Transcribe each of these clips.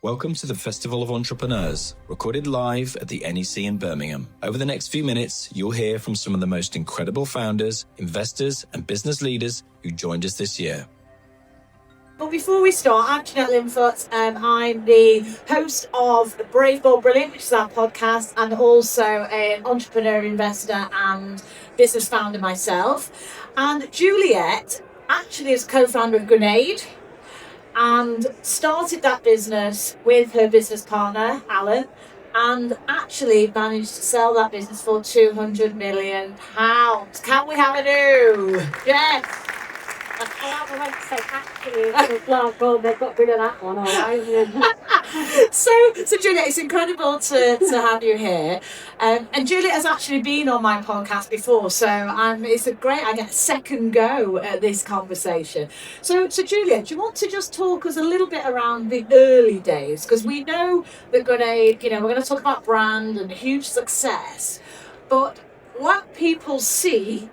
Welcome to the Festival of Entrepreneurs, recorded live at the NEC in Birmingham. Over the next few minutes, you'll hear from some of the most incredible founders, investors, and business leaders who joined us this year. But before we start, I'm Juliet Barratt. I'm the host of Brave Bold Brilliant, which is our podcast, and also an entrepreneur, investor, and business founder myself. And Juliet actually is co-founder of Grenade and started that business with her business partner, Alan, and actually managed to sell that business for £200 million. Can we have a do? Yes. I went to say actually, they've got rid of that one, all right. So Juliet, it's incredible to have you here. And Juliet has actually been on my podcast before, so it's I get a second go at this conversation. So Juliet, do you want to just talk us a little bit around the early days? Because we know that Grenade, we're going to talk about brand and huge success, but what people see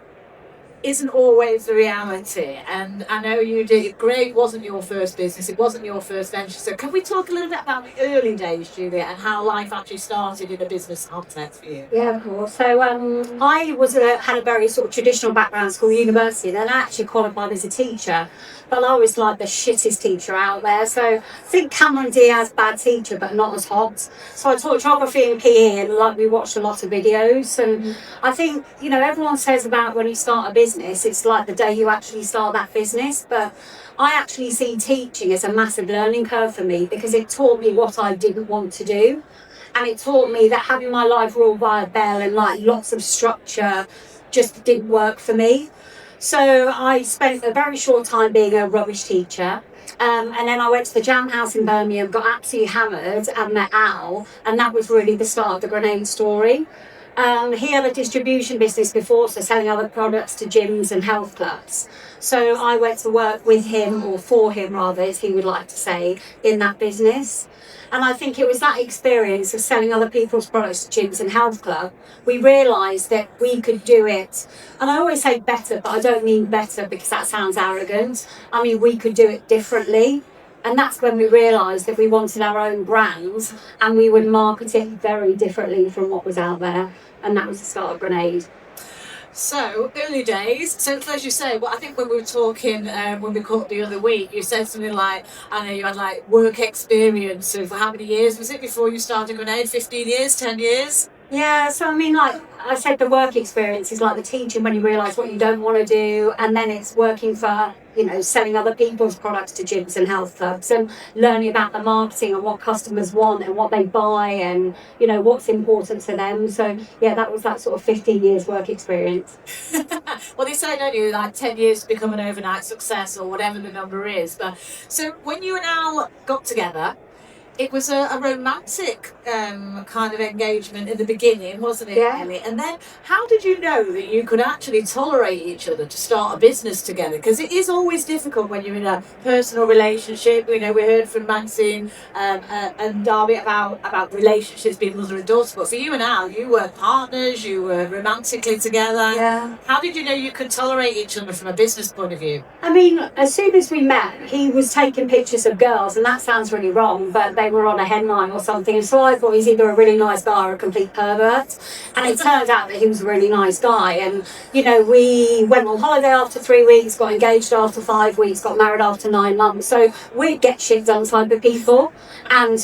isn't always the reality. And I know you did. Great wasn't your first business, it wasn't your first venture. So can we talk a little bit about the early days, Julia, and how life actually started in a business context for you? Yeah, of course. So I had a very sort of traditional background, school, university, then I actually qualified as a teacher. But I was like the shittest teacher out there. So I think Cameron Diaz, bad teacher, but not as hot. So I taught geography and PE, and we watched a lot of videos. And I think, everyone says about when you start a business, it's like the day you actually start that business. But I actually see teaching as a massive learning curve for me, because it taught me what I didn't want to do. And it taught me that having my life ruled by a bell and lots of structure just didn't work for me. So I spent a very short time being a rubbish teacher. And then I went to the Jam House in Birmingham, got absolutely hammered and met Al. And that was really the start of the Grenade story. He had a distribution business before, so selling other products to gyms and health clubs. So I went to work with him, or for him rather, as he would like to say, in that business. And I think it was that experience of selling other people's products to gyms and health club, we realised that we could do it. And I always say better, but I don't mean better because that sounds arrogant. I mean, we could do it differently. And that's when we realised that we wanted our own brand and we would market it very differently from what was out there. And that was the start of Grenade. So, early days. So, as you say, I think when we were talking, when we caught the other week, you said something like, I know you had work experience of how many years was it before you started Grenade? 15 years, 10 years? Yeah, so I mean, I said, the work experience is like the teaching when you realise what you don't want to do, and then it's working for, selling other people's products to gyms and health clubs, and learning about the marketing and what customers want and what they buy and, what's important to them. So, yeah, that was that sort of 15 years work experience. Well, they say, don't you, 10 years to become an overnight success or whatever the number is. But so when you and Al got together, it was a romantic kind of engagement in the beginning, wasn't it, yeah. Ellie? And then how did you know that you could actually tolerate each other to start a business together? Because it is always difficult when you're in a personal relationship. We heard from Maxine and Darby about relationships being mother and daughter. But for you and Al, you were partners, you were romantically together. Yeah. How did you know you could tolerate each other from a business point of view? I mean, as soon as we met, he was taking pictures of girls, and that sounds really wrong, but they were on a headline or something, and so I thought he's either a really nice guy or a complete pervert. And it turned out that he was a really nice guy. And we went on holiday after 3 weeks, got engaged after 5 weeks, got married after 9 months. So we'd get shit done type of people. And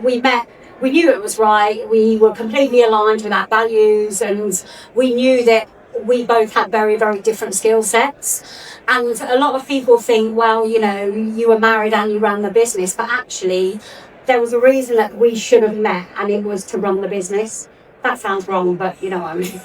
we met. We knew it was right. We were completely aligned with our values, and we knew that we both had very, very different skill sets. And a lot of people think, well, you were married and you ran the business, but actually there was a reason that we should have met, and it was to run the business. That sounds wrong, but you know what I mean.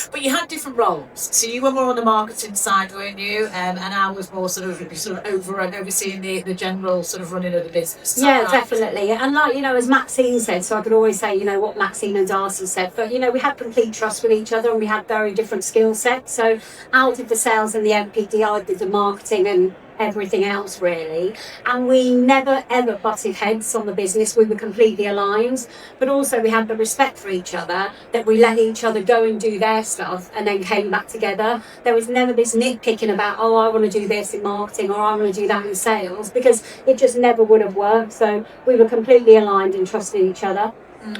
But you had different roles. So you were more on the marketing side, weren't you? And I was more sort of overseeing the general sort of running of the business. Yeah, right? Definitely. And as Maxine said, so I could always say, what Maxine and Darcy said, but we had complete trust with each other, and we had very different skill sets. So Al did the sales and the MPD, I did the marketing and everything else really, and we never ever butted heads on the business. We were completely aligned, but also we had the respect for each other, that we let each other go and do their stuff stuff and then came back together. There was never this nitpicking about, oh, I want to do this in marketing or I want to do that in sales, because it just never would have worked. So we were completely aligned and trusted each other.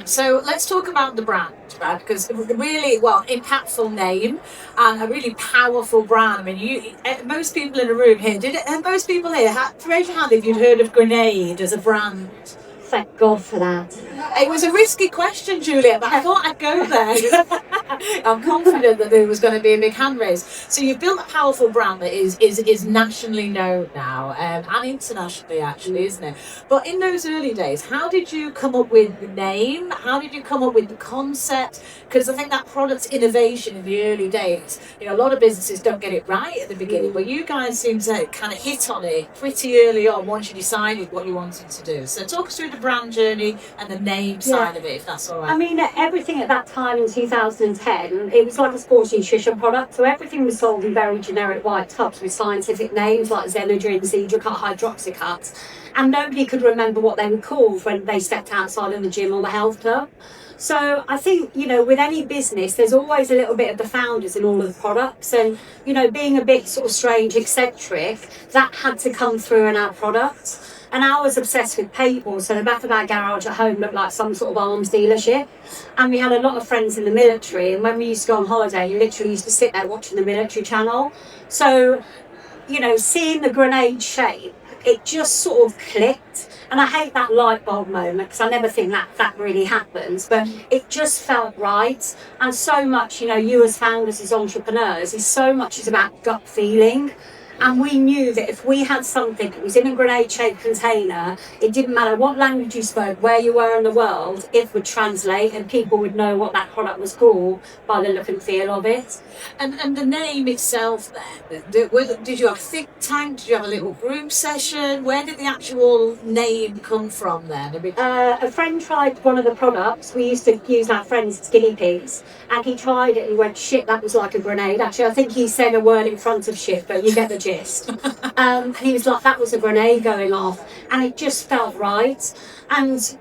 So let's talk about the brand, Brad, because really, impactful name and a really powerful brand. I mean, most people in the room here, most people here, raise your hand if you'd heard of Grenade as a brand. Thank God for that. It was a risky question, Juliet, but I thought I'd go there. I'm confident that there was going to be a big hand raise. So you've built a powerful brand that is nationally known now, and internationally actually, isn't it? But in those early days, how did you come up with the name? How did you come up with the concept? Because I think that product innovation in the early days, a lot of businesses don't get it right at the beginning, but you guys seem to kind of hit on it pretty early on once you decided what you wanted to do. So talk us through the brand journey and the name side of it, if that's all right. I mean, everything at that time in 2010, it was like a sports nutrition product, so everything was sold in very generic white tubs with scientific names like Xenadrin, Zedracut, Hydroxycut, and nobody could remember what they were called when they stepped outside of the gym or the health club. So I think, with any business, there's always a little bit of the founders in all of the products. And, being a bit sort of strange, eccentric, that had to come through in our products. And I was obsessed with paintball, so the back of our garage at home looked like some sort of arms dealership. And we had a lot of friends in the military, and when we used to go on holiday, you literally used to sit there watching the military channel. So, seeing the grenade shape, it just sort of clicked. And I hate that light bulb moment, because I never think that really happens, but it just felt right. And so much, you as founders, as entrepreneurs, is about gut feeling. And we knew that if we had something that was in a grenade-shaped container, it didn't matter what language you spoke, where you were in the world, it would translate and people would know what that product was called by the look and feel of it. And the name itself then, did you have a think tank? Did you have a little group session? Where did the actual name come from then? A friend tried one of the products. We used to use our friends as guinea pigs, and he tried it and he went, shit, that was like a grenade. Actually, I think he said a word in front of shit, but you get the gist. And he was like, that was a grenade going off, and it just felt right. And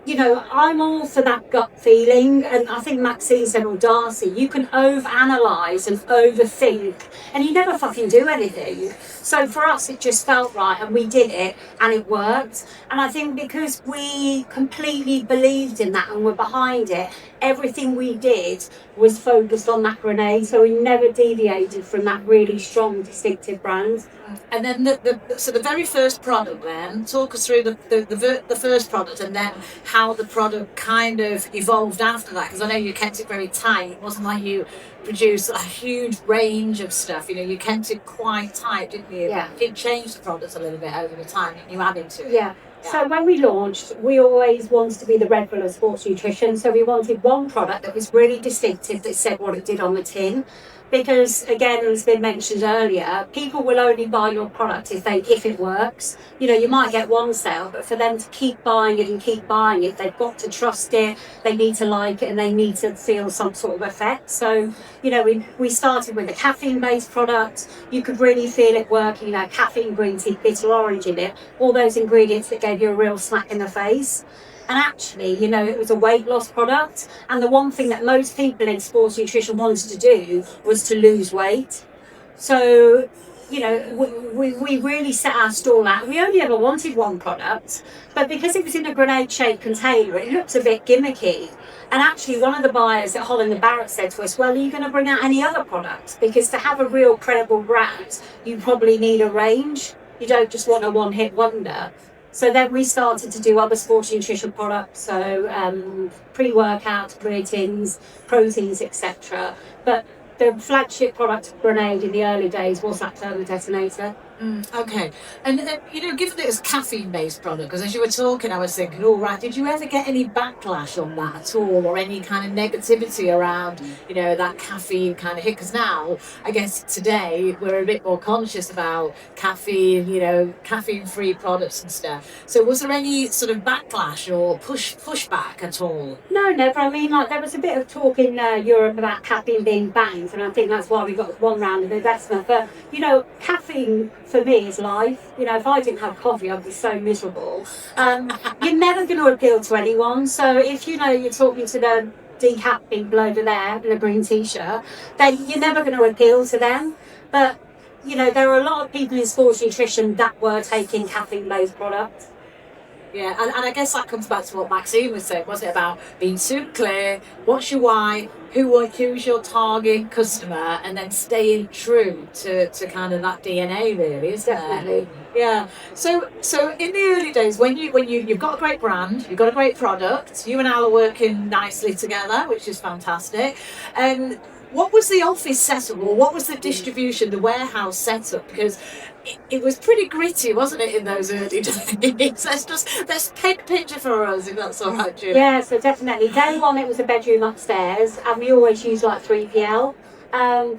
I'm all for that gut feeling, and I think Maxine said, or Darcy, you can overanalyze and overthink and you never fucking do anything. So for us it just felt right, and we did it and it worked. And I think because we completely believed in that and were behind it, everything we did was focused on that grenade, so we never deviated from that really strong distinctive brand. And then the very first product then, talk us through the first product and then how the product kind of evolved after that, because I know you kept it very tight. It wasn't like you produced a huge range of stuff, you kept it quite tight, didn't you? Yeah. You did change the product a little bit over the time and you added to it. Yeah. So when we launched, we always wanted to be the Red Bull of sports nutrition. So we wanted one product that was really distinctive, that said what it did on the tin. Because again, as been mentioned earlier, people will only buy your product if it works. You might get one sale, but for them to keep buying it and keep buying it, they've got to trust it, they need to like it, and they need to feel some sort of effect. So, we started with a caffeine-based product. You could really feel it working, caffeine, green tea, bitter orange in it, all those ingredients that gave you a real smack in the face. And actually, it was a weight loss product. And the one thing that most people in sports nutrition wanted to do was to lose weight. So, we really set our stall out. We only ever wanted one product, but because it was in a grenade-shaped container, it looked a bit gimmicky. And actually, one of the buyers at Juliet Barratt said to us, well, are you going to bring out any other products? Because to have a real credible brand, you probably need a range. You don't just want a one-hit wonder. So then we started to do other sports nutrition products, so pre-workout, creatines, proteins, etc. But the flagship product of Grenade in the early days was that thermal detonator. Okay. And given it as a caffeine-based product, because as you were talking, I was thinking, all right, did you ever get any backlash on that at all, or any kind of negativity around, that caffeine kind of hit? Because now, I guess today, we're a bit more conscious about caffeine, caffeine-free products and stuff. So was there any sort of backlash or pushback at all? No, never. I mean, there was a bit of talk in Europe about caffeine being banned, and I think that's why we got one round of investment. But, caffeine for me is life. If I didn't have coffee, I'd be so miserable. You're never going to appeal to anyone. So if you're talking to the decaf people over there in a green t-shirt, then you're never going to appeal to them. But, you know, there are a lot of people in sports nutrition that were taking caffeine-based products. Yeah, and I guess that comes back to what Maxine was saying, wasn't it, about being super clear, what's your why, who's your target customer, and then staying true to kind of that DNA, really, isn't Definitely. it? Yeah. So in the early days, when you've got a great brand, you've got a great product, you and Al are working nicely together, which is fantastic. And what was the office setup, or what was the distribution, the warehouse setup? Because it was pretty gritty, wasn't it, in those early days? Let's paint a picture for us, if that's all right, Julie. Yeah, so definitely. Day one, it was a bedroom upstairs, and we always used like 3PL.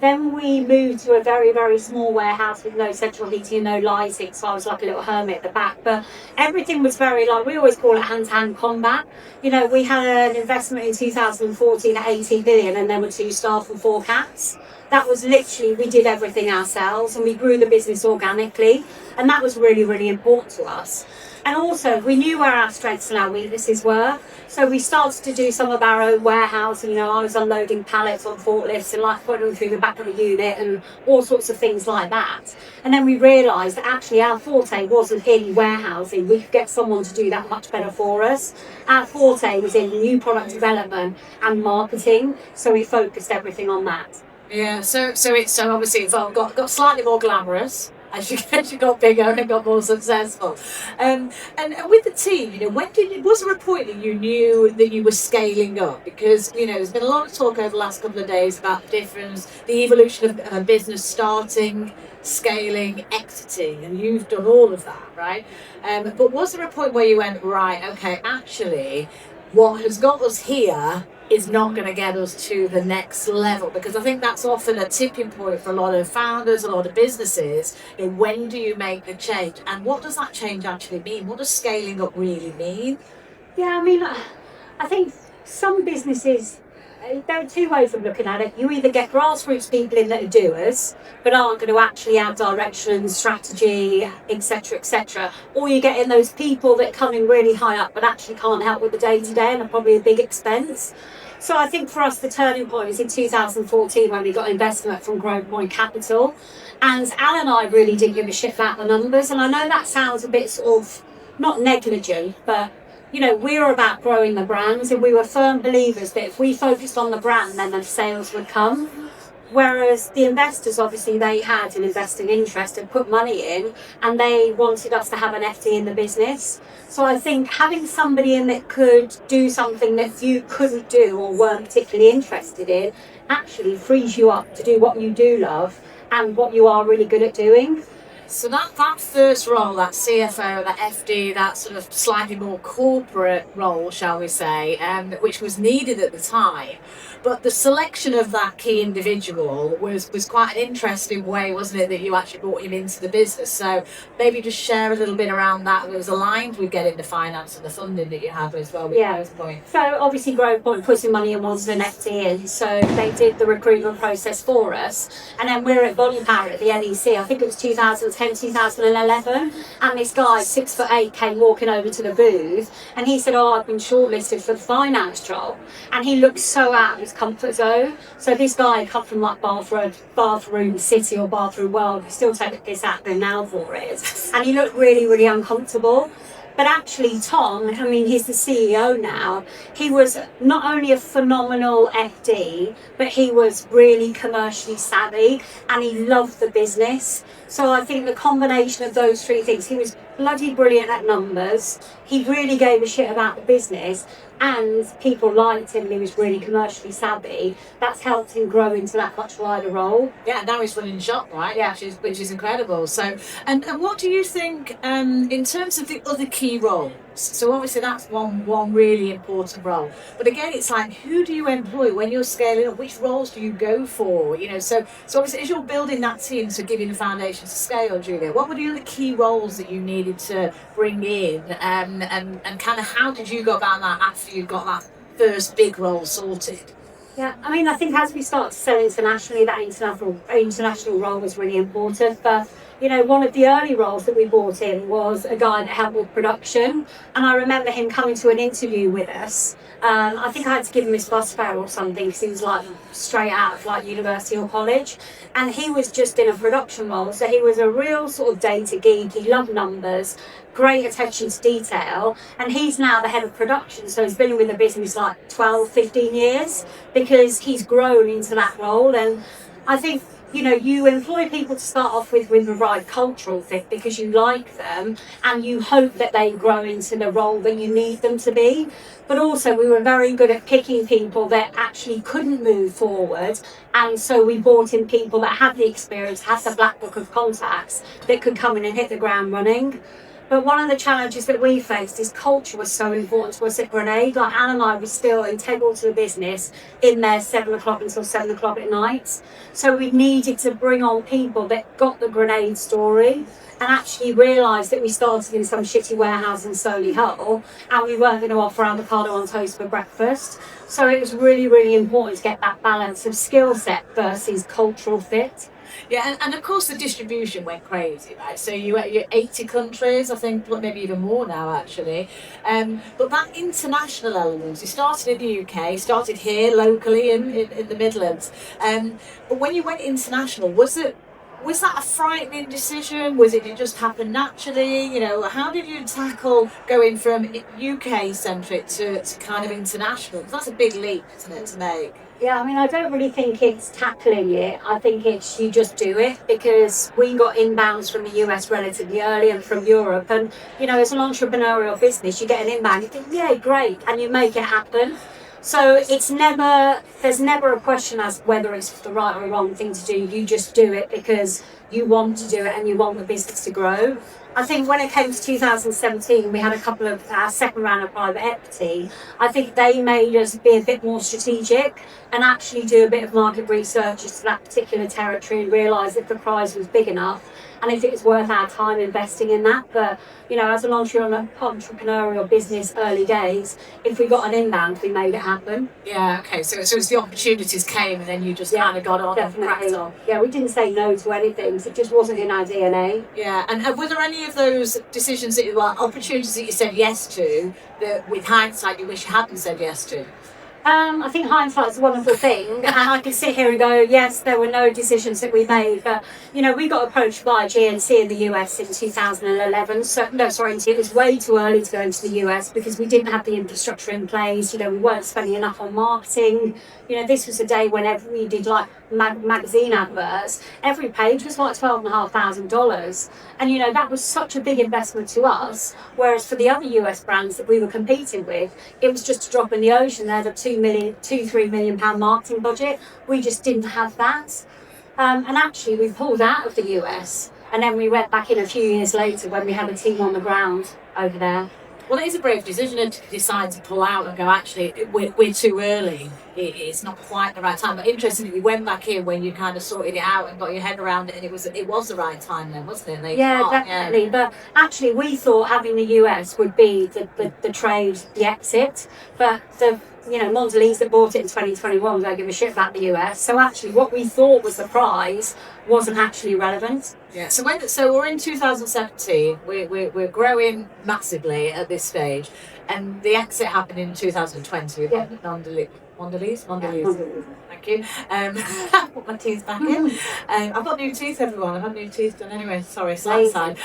Then we moved to a very, very small warehouse with no central heating and no lighting, so I was like a little hermit at the back. But everything was very, like, we always call it hand-to-hand combat. You know, we had an investment in 2014 at 18 billion, and there were 2 staff and 4 cats. That was literally, we did everything ourselves, and we grew the business organically, and that was really, really important to us. And also, we knew where our strengths and our weaknesses were, so we started to do some of our own warehousing. You know, I was unloading pallets on forklifts and like putting them through the back of the unit and all sorts of things like that. And then we realised that actually our forte wasn't in warehousing. We could get someone to do that much better for us. Our forte was in new product development and marketing, so we focused everything on that. Yeah, so obviously it's all got slightly more glamorous as you got bigger and got more successful. And with the team, you know, was there a point that you knew that you were scaling up? Because, you know, there's been a lot of talk over the last couple of days about the difference, the evolution of a business starting, scaling, exiting, and you've done all of that, right? But was there a point where you went, right, okay, actually, what has got us here is not going to get us to the next level? Because I think that's often a tipping point for a lot of founders, a lot of businesses. You know, when do you make the change, and what does that change actually mean? What does scaling up really mean? Yeah, I mean, I think some businesses, there are 2 ways of looking at it. You either get grassroots people in that are doers, but aren't going to actually have direction, strategy, etc., or you get in those people that come in really high up but actually can't help with the day-to-day and are probably a big expense. So I think for us the turning point was in 2014 when we got investment from Growth Point Capital, and Al and I really didn't give a shit about the numbers. And I know that sounds a bit sort of not negligent, but you know, we were about growing the brands, and we were firm believers that if we focused on the brand, then the sales would come. Whereas the investors, obviously, they had an investing interest and put money in, and they wanted us to have an FD in the business. So I think having somebody in that could do something that you couldn't do or weren't particularly interested in actually frees you up to do what you do love and what you are really good at doing. So that first role, that CFO, that FD, that sort of slightly more corporate role, shall we say, which was needed at the time. But the selection of that key individual was quite an interesting way, wasn't it, that you actually brought him into the business? So maybe just share a little bit around that was aligned with getting the finance and the funding that you have as well with Growth Point. So obviously Growth Point putting money in wanted an FD in, so they did the recruitment process for us. And then we were at Body Power at the NEC, I think it was 2010, 2011, and this guy, 6'8", came walking over to the booth, and he said, "Oh, I've been shortlisted for the finance job," and he looked so out of his comfort zone. So this guy come from like bathroom city or bathroom world, we still take the piss out of him now for it, and he looked really, really uncomfortable. But actually Tom, I mean, he's the CEO now, he was not only a phenomenal FD, but he was really commercially savvy and he loved the business. So I think the combination of those 3 things, he was bloody brilliant at numbers, he really gave a shit about the business, and people liked him, he was really commercially savvy. That's helped him grow into that much wider role. Yeah, now he's running the shop, right? Yeah. Which is incredible. So, and what do you think in terms of the other key roles? So obviously that's one really important role. But again, it's like, who do you employ when you're scaling up? Which roles do you go for? You know, so obviously as you're building that team to give you the foundation to scale, Julia, what were the other key roles that you needed to bring in, and kind of how did you go about that after you got that first big role sorted? Yeah, I mean, I think as we start to sell internationally, that international role was really important. But one of the early roles that we brought in was a guy that helped with production. And I remember him coming to an interview with us. I think I had to give him his bus fare or something because he was like straight out of like university or college. And he was just in a production role. So he was a real sort of data geek. He loved numbers, great attention to detail. And he's now the head of production. So he's been with the business like 12, 15 years because he's grown into that role. And I think, you employ people to start off with the right cultural fit because you like them and you hope that they grow into the role that you need them to be. But also we were very good at picking people that actually couldn't move forward. And so we brought in people that had the experience, had the black book of contacts that could come in and hit the ground running. But one of the challenges that we faced is culture was so important to us at Grenade. Like Anne and I were still integral to the business in there 7 o'clock until 7 o'clock at night. So we needed to bring on people that got the Grenade story and actually realised that we started in some shitty warehouse in Solihull and we weren't going to offer avocado on toast for breakfast. So it was really, really important to get that balance of skill set versus cultural fit. Yeah, and of course the distribution went crazy, right? So you're 80 countries, I think, maybe even more now, actually. But that international element, you started in the UK, started here locally in the Midlands. But when you went international, was that a frightening decision? Was it just happen naturally? How did you tackle going from UK-centric to kind of international? Because that's a big leap, isn't it, to make? Yeah, I don't really think it's tackling it. I think it's you just do it because we got inbounds from the US relatively early and from Europe. And, as an entrepreneurial business, you get an inbound, you think, yeah, great, and you make it happen. So there's never a question as whether it's the right or wrong thing to do. You just do it because you want to do it and you want the business to grow. I think when it came to 2017, we had a couple of our second round of private equity. I think they made us be a bit more strategic and actually do a bit of market research as to that particular territory and realise if the prize was big enough and if it was worth our time investing in that. But, as an entrepreneurial business early days, if we got an inbound, we made it happen. Yeah, okay. So as the opportunities came and then you just kind of got on definitely. And cracked on. Yeah, we didn't say no to anything. So it just wasn't in our DNA. Yeah, and were there any of those decisions opportunities that you said yes to that with hindsight you wish you hadn't said yes to? I think hindsight's a wonderful thing, and I can sit here and go, yes, there were no decisions that we made, but we got approached by GNC in the US in 2011. It was way too early to go into the US because we didn't have the infrastructure in place. We weren't spending enough on marketing. This was a day whenever we did like magazine adverts, every page was like $12,500, and that was such a big investment to us. Whereas for the other US brands that we were competing with, it was just a drop in the ocean. They had a £3 million marketing budget. We just didn't have that, and actually we pulled out of the US, and then we went back in a few years later when we had a team on the ground over there. Well, it is a brave decision to decide to pull out and go, actually, we're too early. It's not quite the right time. But interestingly, we went back in when you kind of sorted it out and got your head around it, and it was the right time then, wasn't it? Definitely. Yeah. But actually, we thought having the US would be the trade, the exit. But the Mondelez that bought it in 2021 don't give a shit about the US. So actually, what we thought was the prize wasn't actually relevant. Yeah. So we're in 2017. We're growing massively at this stage, and the exit happened in 2020 with Mondelez. Thank you. Put my teeth back in. I've got new teeth, everyone. I've had new teeth done anyway. Sorry, side.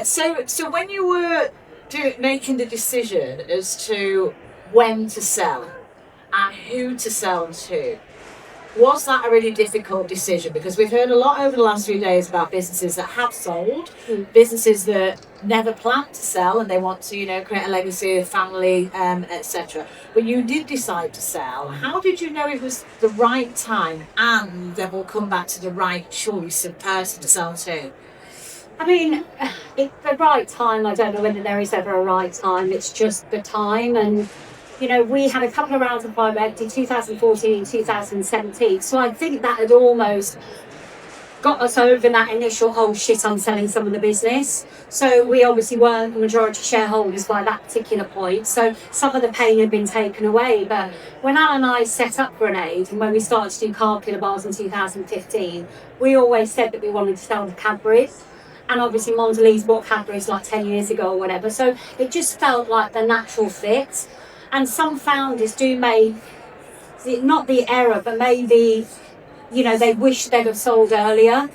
So when you were making the decision as to when to sell and who to sell to, was that a really difficult decision? Because we've heard a lot over the last few days about businesses that have sold, businesses that never planned to sell and they want to, create a legacy, a family, etc. But you did decide to sell. How did you know it was the right time and then we'll come back to the right choice of person to sell to? It's the right time. I don't know whether there is ever a right time. It's just the time. And, we had a couple of rounds of private equity, 2014, 2017. So I think that had almost got us over that initial whole shit, I'm selling some of the business. So we obviously weren't the majority shareholders by that particular point. So some of the pain had been taken away. But when Al and I set up Grenade, and when we started to do car killer bars in 2015, we always said that we wanted to sell the Cadbury's. And obviously Mondelez bought Cadbury's like 10 years ago or whatever. So it just felt like the natural fit. And some founders do make, not the error, but maybe, you know, they wish they'd have sold earlier.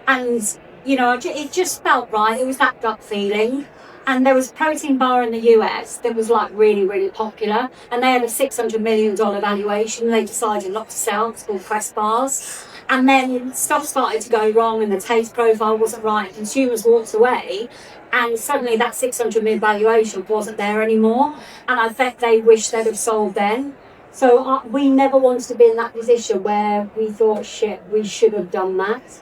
And, you know, it just felt right. It was that gut feeling. And there was a protein bar in the US that was like really, really popular. And they had a $600 million valuation. They decided not to sell. It's called Quest Bars. And then stuff started to go wrong and the taste profile wasn't right. Consumers walked away and suddenly that 600 million valuation wasn't there anymore. And I bet they wish they'd have sold then. So we never wanted to be in that position where we thought, shit, we should have done that.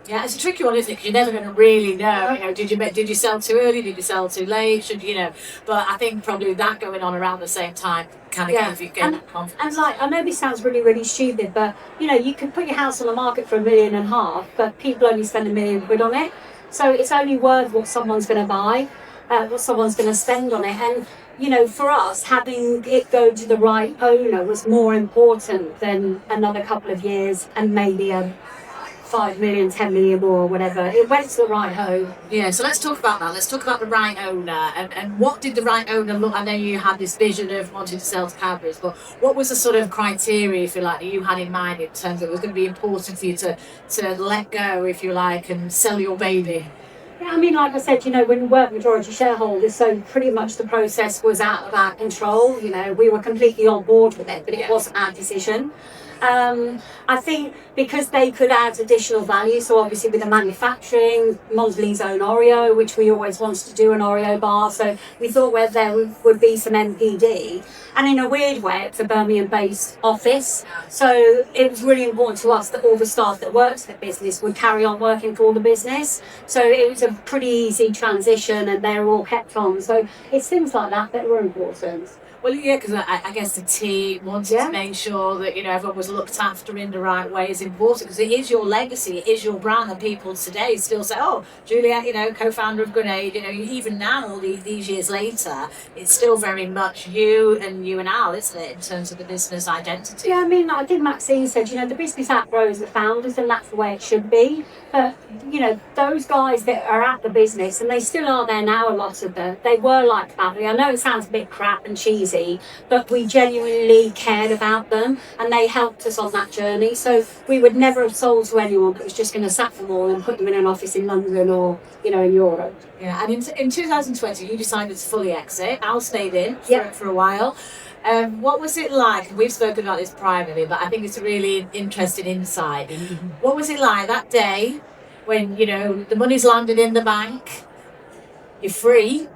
Yeah, it's a tricky one, isn't it? Because you're never going to really know. You know, did you sell too early? Did you sell too late? Should you know? But I think probably that going on around the same time kind of gave you confidence. And like, I know this sounds really, really stupid, but you know, you can put your house on the market for £1.5 million, but people only spend £1 million on it. So it's only worth what someone's going to buy, what someone's going to spend on it. And you know, for us, having it go to the right owner was more important than another couple of years and maybe 5 million, 10 million more, or whatever. It went to the right home. Yeah, so let's talk about that. Let's talk about the right owner. And what did the right owner look? I know you had this vision of wanting to sell to Cadbury's, but what was the sort of criteria, if you like, that you had in mind in terms of it was going to be important for you to let go, if you like, and sell your baby? Yeah, I mean, like I said, you know, when we weren't majority shareholders, so pretty much the process was out of our control. You know, we were completely on board with it, but it wasn't our decision. I think because they could add additional value, so obviously with the manufacturing, Mondelez own Oreo, which we always wanted to do an Oreo bar, so we thought where there would be some MPD. And in a weird way, it's a Birmingham-based office, so it was really important to us that all the staff that worked at the business would carry on working for the business. So it was a pretty easy transition, and they're all kept on. So it's things like that that were important. Well, yeah, because I guess the team wanted to make sure that, you know, everyone was looked after in the right way is important, because it is your legacy, it is your brand, and people today still say, oh, Juliet, you know, co-founder of Grenade, you know, even now, all these years later, it's still very much you and Al, isn't it, in terms of the business identity? Yeah, I mean, I think Maxine said, you know, the business outgrows the founders, and that's the way it should be. But, you know, those guys that are at the business, and they still are there now, a lot of them, they were like family. I know it sounds a bit crap and cheesy, but we genuinely cared about them and they helped us on that journey. So we would never have sold to anyone that was just going to sack them all and put them in an office in London or, you know, in Europe. Yeah, and in 2020 you decided to fully exit. Al stayed in for a while. What was it like? We've spoken about this privately, but I think it's a really interesting insight. What was it like that day when, you know, the money's landed in the bank, you're free,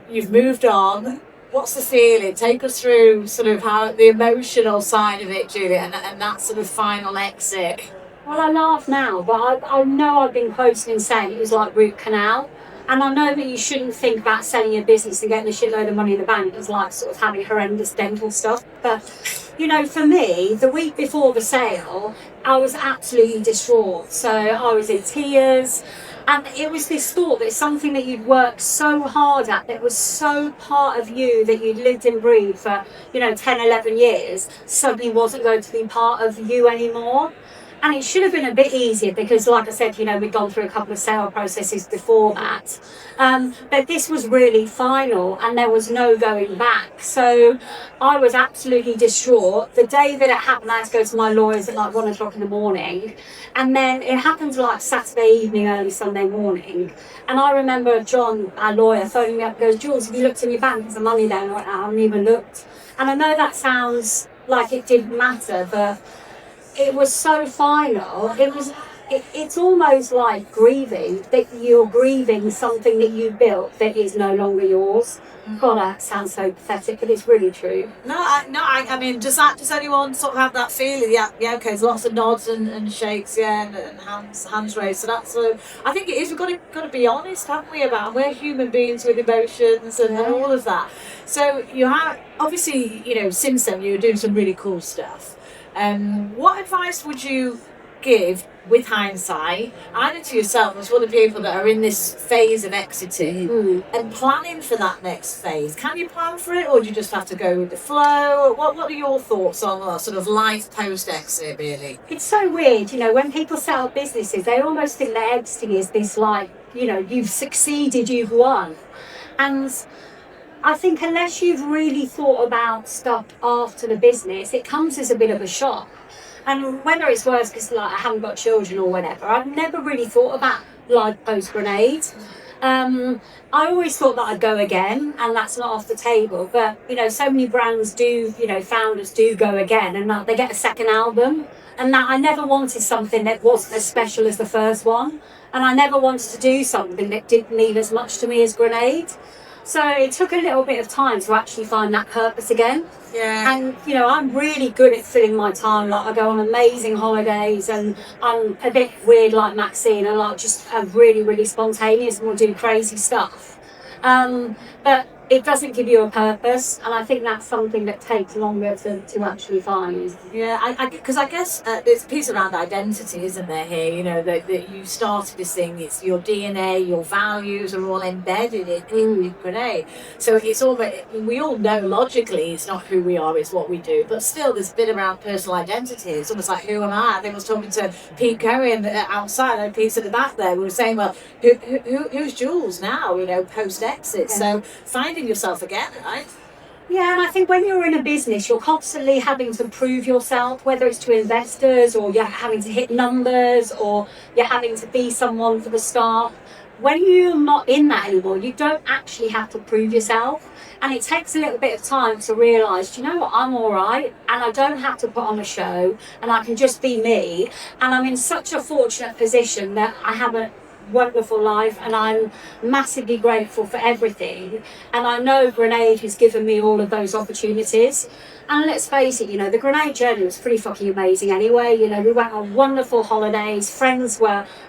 you've moved on? What's the feeling? Take us through sort of how the emotional side of it, Juliet, and that sort of final exit. Well, I laugh now, but I know I've been quoted in saying it was like root canal. And I know that you shouldn't think about selling your business and getting a shitload of money in the bank as like sort of having horrendous dental stuff. But, you know, for me, the week before the sale, I was absolutely distraught. So I was in tears. And it was this thought that something that you'd worked so hard at, that was so part of you, that you'd lived and breathed for, you know, 10, 11 years, suddenly wasn't going to be part of you anymore. And it should have been a bit easier because, like I said, you know, we'd gone through a couple of sale processes before that. But this was really final and there was no going back. So I was absolutely distraught. The day that it happened, I had to go to my lawyers at like 1 o'clock in the morning. And then it happened like Saturday evening, early Sunday morning. And I remember John, our lawyer, phoning me up and goes, Jules, have you looked in your bank? Is the money there? And I went, I haven't even looked. And I know that sounds like it didn't matter, but it was so final. It's almost like grieving, that you're grieving something that you built that is no longer yours. God, that sounds so pathetic, but it's really true. I mean, does anyone sort of have that feeling? Yeah, okay, there's lots of nods and shakes, and hands raised. So that's I think it is. We've got to be honest, haven't we? About we're human beings with emotions and all of that. So you have obviously, you know, since then you're doing some really cool stuff. What advice would you give with hindsight, either to yourself or to other people that are in this phase of exiting and planning for that next phase? Can you plan for it, or do you just have to go with the flow? What are your thoughts on that sort of life post-exit, really? It's so weird, when people set up businesses, they almost think that exiting is this like, you've succeeded, you've won. And I think unless you've really thought about stuff after the business, it comes as a bit of a shock. And whether it's worse because I haven't got children or whatever, I've never really thought about life post-grenade. I always thought that I'd go again, and that's not off the table. But, so many brands do, founders do go again, and they get a second album. And that I never wanted something that wasn't as special as the first one. And I never wanted to do something that didn't mean as much to me as Grenade. So it took a little bit of time to actually find that purpose again. Yeah. And, I'm really good at filling my time. Like, I go on amazing holidays, and I'm a bit weird like Maxine, and just really, really spontaneous, and will do crazy stuff. But it doesn't give you a purpose, and I think that's something that takes longer to actually find. Yeah, because I guess there's a piece around identity, isn't there, here? That you started this thing, it's your DNA, your values are all embedded in Grenade. So it's all, we all know logically it's not who we are, it's what we do, but still there's a bit around personal identity. It's almost like, who am I? I think I was talking to Pete Cohen outside, and Pete's at the back there, we were saying, well, who's Jules now, post-exit? Yeah. So finding yourself again, right? Yeah, and I think when you're in a business, you're constantly having to prove yourself, whether it's to investors, or you're having to hit numbers, or you're having to be someone for the staff. When you're not in that anymore, you don't actually have to prove yourself. And it takes a little bit of time to realise, you know what, I'm all right, and I don't have to put on a show, and I can just be me. And I'm in such a fortunate position that I have a wonderful life, and I'm massively grateful for everything, and I know Grenade has given me all of those opportunities. And let's face it, the Grenade journey was pretty fucking amazing anyway. We went on wonderful holidays,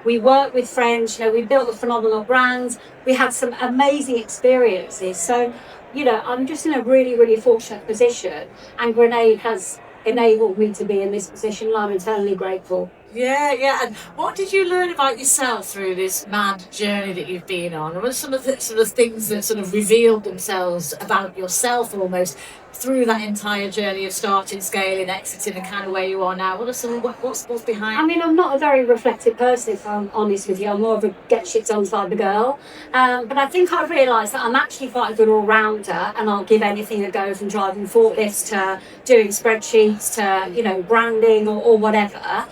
we worked with friends, we built a phenomenal brand, we had some amazing experiences. So I'm just in a really, really fortunate position, and Grenade has enabled me to be in this position, and I'm eternally grateful. Yeah. And what did you learn about yourself through this mad journey that you've been on? What are some of the sort of things that sort of revealed themselves about yourself almost through that entire journey of starting, scaling, exiting, and kind of where you are now? What are some what's behind? I mean, I'm not a very reflective person, if I'm honest with you. I'm more of a get shit done type of girl. But I think I've realised that I'm actually quite a good all-rounder, and I'll give anything a go, from driving forklifts to doing spreadsheets to, branding or whatever.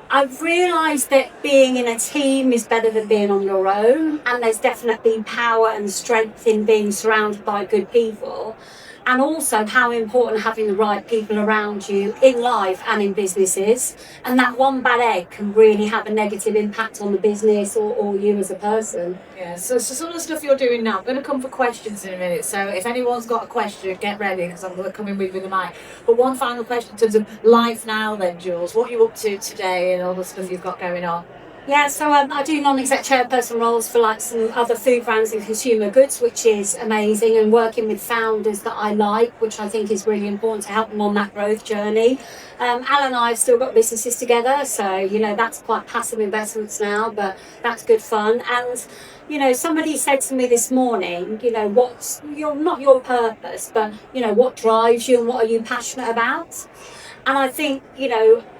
I've realised that being in a team is better than being on your own, and there's definitely power and strength in being surrounded by good people, and also how important having the right people around you in life and in businesses. And that one bad egg can really have a negative impact on the business or you as a person. Yeah, so some of the stuff you're doing now, I'm going to come for questions in a minute, so if anyone's got a question, get ready, because I'm going to come in with the mic. But one final question in terms of life now then, Jules, what are you up to today and all the stuff you've got going on? Yeah, so I do non-exec chairperson roles for some other food brands and consumer goods, which is amazing, and working with founders that I like, which I think is really important to help them on that growth journey. Alan and I have still got businesses together, so that's quite passive investments now, but that's good fun. And somebody said to me this morning, what's not your purpose, but what drives you and what are you passionate about? And I think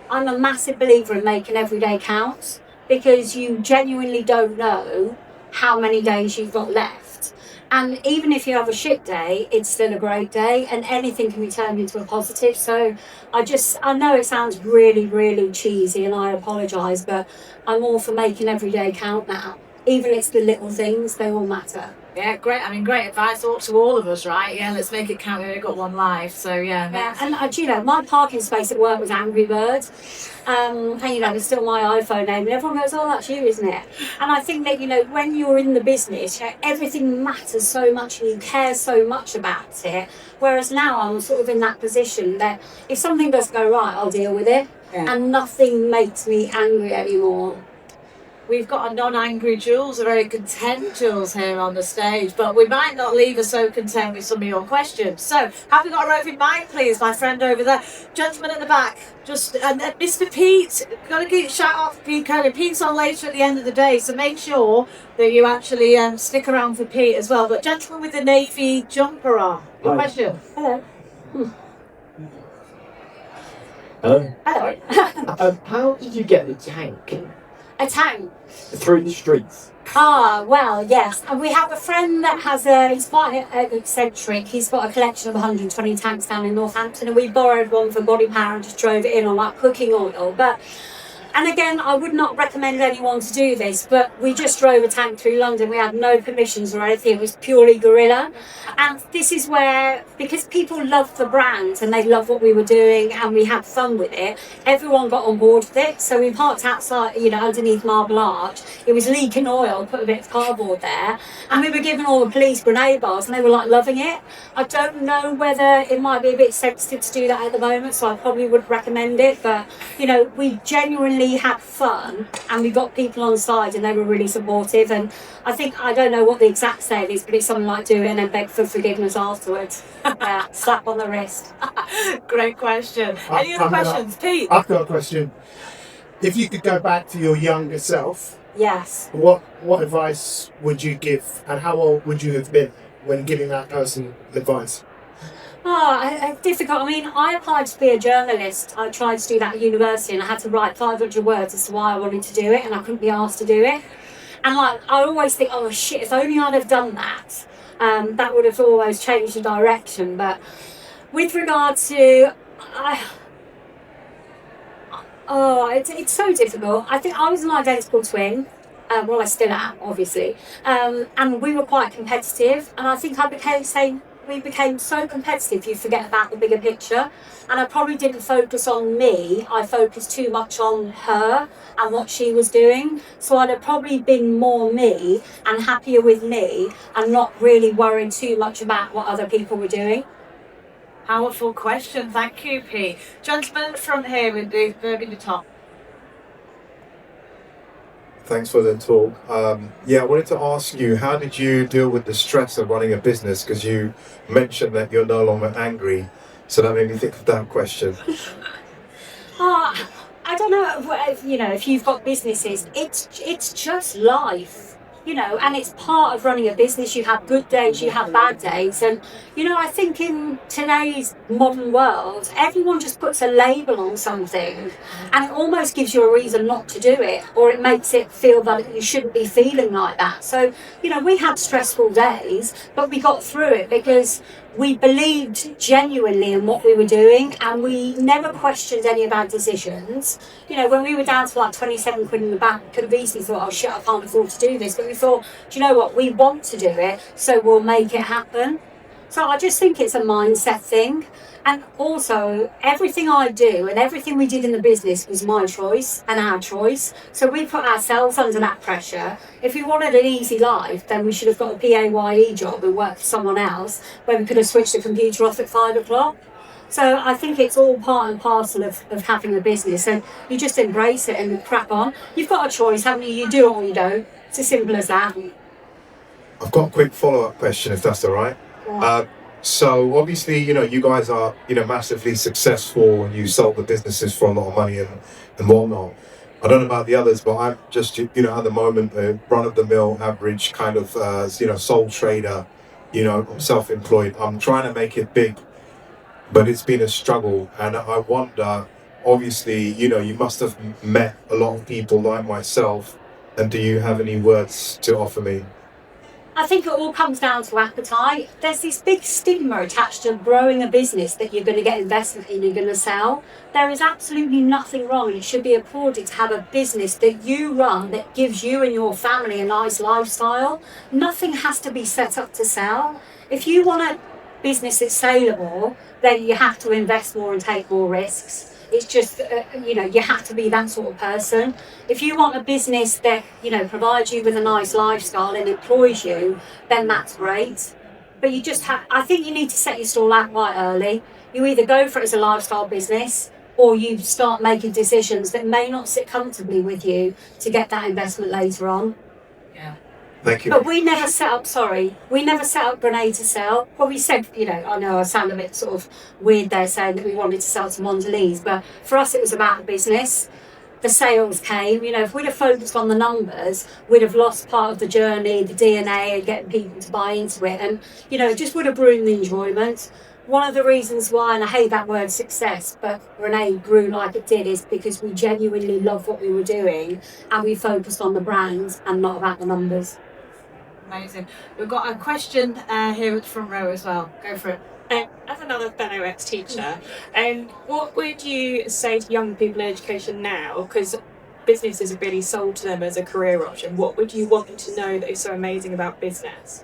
I'm a massive believer in making every day count, because you genuinely don't know how many days you've got left. And even if you have a shit day, it's still a great day, and anything can be turned into a positive. So I know it sounds really, really cheesy, and I apologise, but I'm all for making every day count now. Even if it's the little things, they all matter. Yeah, great. I mean, great advice to all of us, right? Yeah, let's make it count. We've only got one life, so yeah. And my parking space at work was Angry Bird. And it's still my iPhone name, and everyone goes, oh, that's you, isn't it? And I think that when you're in the business, everything matters so much, and you care so much about it, whereas now I'm sort of in that position that if something doesn't go right, I'll deal with it. And nothing makes me angry anymore. We've got a non-angry Jules, a very content Jules here on the stage, but we might not leave her so content with some of your questions. So, have we got a roving mic, please, my friend over there? Gentleman at the back, just, and Mr. Pete, got to get shout out for Pete Curley. Pete's on later at the end of the day, so make sure that you actually stick around for Pete as well. But gentleman with the navy jumper on, your question. Hello. Hello. Hello. How did you get the tank A tank. through the streets? Well, yes. And we have a friend that he's quite eccentric. He's got a collection of 120 tanks down in Northampton, and we borrowed one for body power and just drove it in on like cooking oil. And again, I would not recommend anyone to do this, but we just drove a tank through London. We had no permissions or anything. It was purely guerrilla. And this is where, because people loved the brand and they loved what we were doing and we had fun with it, everyone got on board with it. So we parked outside, underneath Marble Arch. It was leaking oil, put a bit of cardboard there. And we were giving all the police grenade bars and they were like loving it. I don't know whether it might be a bit sensitive to do that at the moment, so I probably wouldn't recommend it. But, we genuinely had fun and we got people on side and they were really supportive. And I don't know what the exact saying is, but it's something like do it and then beg for forgiveness afterwards. Slap on the wrist. Great question. Any other questions? Pete? I've got a question. If you could go back to your younger self, Yes. what advice would you give, and how old would you have been when giving that person advice? Difficult. I mean, I applied to be a journalist. I tried to do that at university and I had to write 500 words as to why I wanted to do it, and I couldn't be asked to do it. And I always think, oh shit, if only I'd have done that, that would have always changed the direction. But with regard to, it's so difficult. I think I was an identical twin. Well, I still am, obviously. And we were quite competitive, and I think we became so competitive you forget about the bigger picture. And I probably didn't focus on me, I focused too much on her and what she was doing. So I'd have probably been more me and happier with me and not really worrying too much about what other people were doing. Powerful question. Thank you, Pete. Gentleman from here with the burgundy top. Thanks for the talk. I wanted to ask you, how did you deal with the stress of running a business? Because you mentioned that you're no longer angry, so that made me think of that question. I don't know, if you've got businesses, it's just life. And it's part of running a business. You have good days, you have bad days. And, I think in today's modern world, everyone just puts a label on something and it almost gives you a reason not to do it, or it makes it feel that you shouldn't be feeling like that. So, we had stressful days, but we got through it because we believed genuinely in what we were doing and we never questioned any of our decisions. When we were down to like 27 quid in the bank, we could have easily thought, oh shit, I can't afford to do this. But we thought, do you know what? We want to do it, so we'll make it happen. So I just think it's a mindset thing. And also, everything I do and everything we did in the business was my choice and our choice. So we put ourselves under that pressure. If we wanted an easy life, then we should have got a PAYE job and worked for someone else where we could have switched the computer off at 5 o'clock. So I think it's all part and parcel of having a business, and you just embrace it and crack on. You've got a choice, haven't you? You do it or you don't. It's as simple as that. I've got a quick follow-up question, if that's all right. Yeah. So obviously, you guys are, massively successful and you sold the businesses for a lot of money and whatnot. I don't know about the others, but I'm just, at the moment, a run-of-the-mill average kind of, sole trader, self-employed. I'm trying to make it big, but it's been a struggle. And I wonder, obviously, you must have met a lot of people like myself. And do you have any words to offer me? I think it all comes down to appetite. There's this big stigma attached to growing a business that you're going to get investment in, you're going to sell. There is absolutely nothing wrong, and it should be applauded to have a business that you run that gives you and your family a nice lifestyle. Nothing has to be set up to sell. If you want a business that's saleable, then you have to invest more and take more risks. It's just, you have to be that sort of person. If you want a business that, provides you with a nice lifestyle and employs you, then that's great. But I think you need to set your stall out quite early. You either go for it as a lifestyle business or you start making decisions that may not sit comfortably with you to get that investment later on. Yeah. Thank you. But we never set up Grenade to sell. Well, we said, I know I sound a bit sort of weird there saying that we wanted to sell to Mondelez, but for us it was about the business. The sales came, if we'd have focused on the numbers, we'd have lost part of the journey, the DNA, and getting people to buy into it. And, it just would have ruined the enjoyment. One of the reasons why, and I hate that word success, but Renee grew like it did, is because we genuinely loved what we were doing and we focused on the brand and not about the numbers. Amazing. We've got a question here at the front row as well. Go for it. As another fellow ex-teacher, what would you say to young people in education now? Because businesses are really sold to them as a career option. What would you want them to know that is so amazing about business?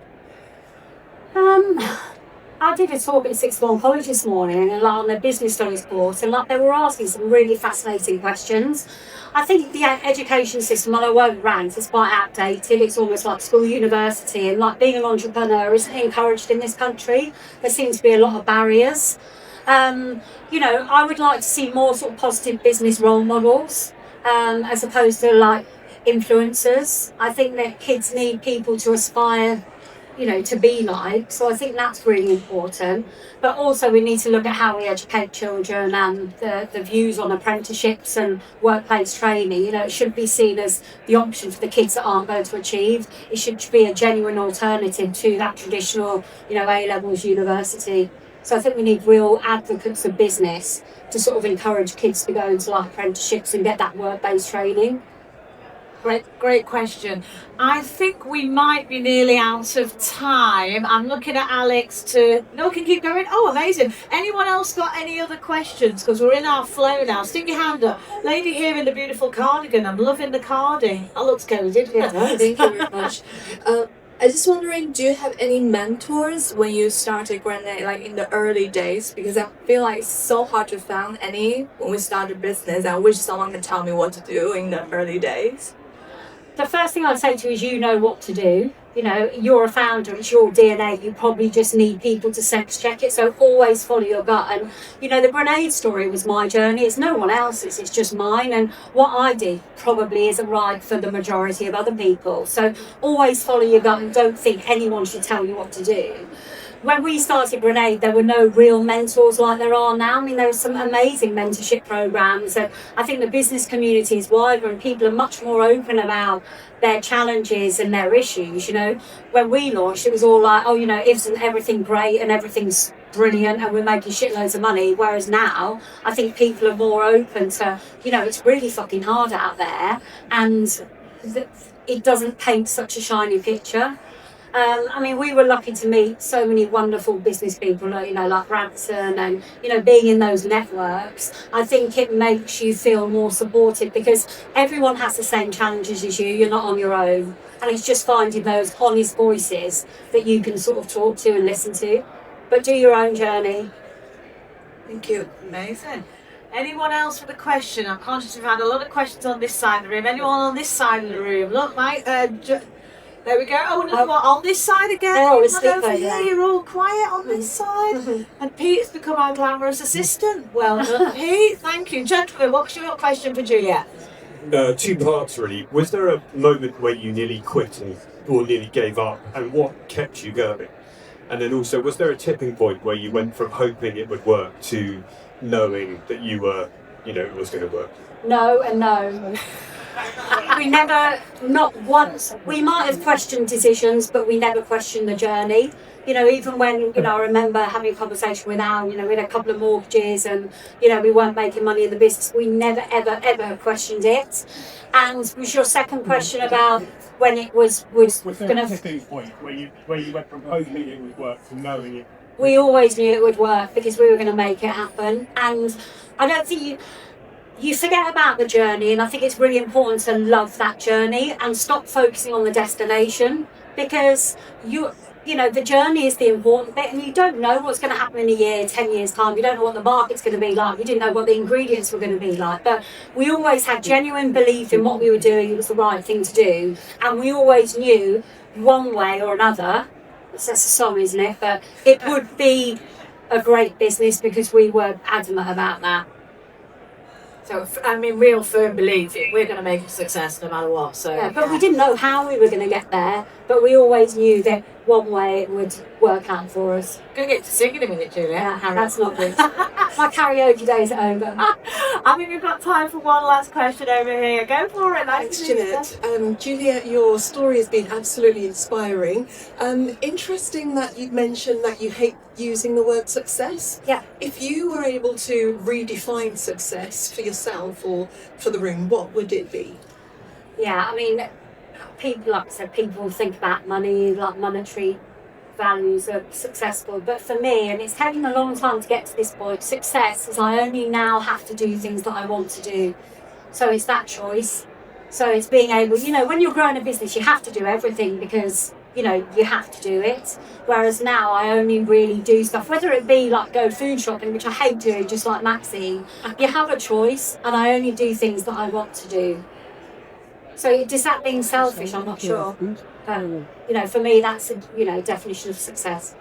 I did a talk at Sixth Form College this morning on the business studies course, and they were asking some really fascinating questions. I think the education system, although I won't rant, is quite outdated. It's almost like school university, and being an entrepreneur isn't encouraged in this country. There seems to be a lot of barriers. I would like to see more sort of positive business role models, as opposed to influencers. I think that kids need people to aspire to be like. So I think that's really important. But also we need to look at how we educate children and the views on apprenticeships and workplace training. It shouldn't be seen as the option for the kids that aren't going to achieve. It should be a genuine alternative to that traditional, A-levels university. So I think we need real advocates of business to sort of encourage kids to go into apprenticeships and get that work-based training. Great question. I think we might be nearly out of time. I'm looking at Alex No, we can keep going. Oh, amazing. Anyone else got any other questions? Because we're in our flow now. Stick your hand up. Lady here in the beautiful cardigan. I'm loving the carding. That looks cozy, doesn't it? Thank you very much. I was just wondering, do you have any mentors when you started Grenade, in the early days? Because I feel like it's so hard to find any when we start a business. I wish someone could tell me what to do in the early days. The first thing I'd say to you is know what to do. You're a founder, it's your DNA. You probably just need people to sense check it. So always follow your gut. And, the Grenade story was my journey. It's no one else's, it's just mine. And what I did probably isn't right for the majority of other people. So always follow your gut and don't think anyone should tell you what to do. When we started Grenade, there were no real mentors like there are now. There were some amazing mentorship programs, and I think the business community is wider and people are much more open about their challenges and their issues. When we launched, it was all like, isn't everything great and everything's brilliant and we're making shitloads of money. Whereas now, I think people are more open to, it's really fucking hard out there, and it doesn't paint such a shiny picture. We were lucky to meet so many wonderful business people, like Ranson, and, being in those networks, I think it makes you feel more supported because everyone has the same challenges as you. You're not on your own. And it's just finding those honest voices that you can sort of talk to and listen to. But do your own journey. Thank you. Amazing. Anyone else with a question? I'm conscious we've had a lot of questions on this side of the room. Anyone on this side of the room? Look, Mike, there we go. Oh, another one on this side again. Over here, you're all quiet on this side. And Pete's become our glamorous assistant. Well done, Pete. Thank you. Gentlemen, what's your question for Juliet? 2 parts, really. Was there a moment where you nearly quit or nearly gave up, and what kept you going? And then also, was there a tipping point where you went from hoping it would work to knowing that you were, it was going to work? No and no. We never, not once, we might have questioned decisions, but we never questioned the journey. Even when, I remember having a conversation with Al, we had a couple of mortgages and, we weren't making money in the business. We never, ever, ever questioned it. And was your second question about when it was going to... tipping point where you went from hoping it would work to knowing it? We always knew it would work because we were going to make it happen. And I don't think you forget about the journey, and I think it's really important to love that journey and stop focusing on the destination, because the journey is the important bit, and you don't know what's going to happen in a year, 10 years time. You don't know what the market's going to be like. We didn't know what the ingredients were going to be like, but we always had genuine belief in what we were doing. It was the right thing to do, and we always knew one way or another, that's a song, isn't it, but it would be a great business because we were adamant about that. So, real firm belief we're going to make a success no matter what. So, Yeah, but we didn't know how we were going to get there, but we always knew that one way it would work out for us. Going to get to sing in a minute, Julia. Yeah, that's not good. My karaoke days are over. We've got time for one last question over here. Go for it. Thanks, Juliet. Juliet, your story has been absolutely inspiring. Interesting that you mentioned that you hate using the word success. Yeah. If you were able to redefine success for yourself or for the room, what would it be? Yeah, I mean, people, like I said, people think about money, like monetary values are successful. But for me, and it's taken a long time to get to this point, success is I only now have to do things that I want to do. So it's that choice. So it's being able, when you're growing a business, you have to do everything because, you have to do it. Whereas now I only really do stuff, whether it be like go food shopping, which I hate doing, just like Maxine. You have a choice and I only do things that I want to do. So does that being selfish? I'm not sure. For me, that's a definition of success.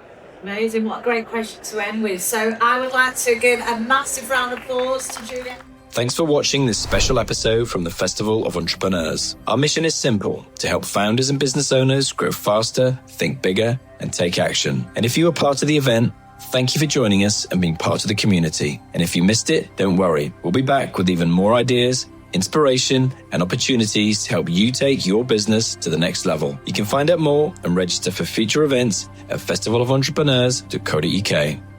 Amazing. What a great question to end with. So I would like to give a massive round of applause to Juliet. Thanks for watching this special episode from the Festival of Entrepreneurs. Our mission is simple: to help founders and business owners grow faster, think bigger, and take action. And if you were part of the event, thank you for joining us and being part of the community. And if you missed it, don't worry. We'll be back with even more ideas, inspiration, and opportunities to help you take your business to the next level. You can find out more and register for future events at festivalofentrepreneurs.co.uk.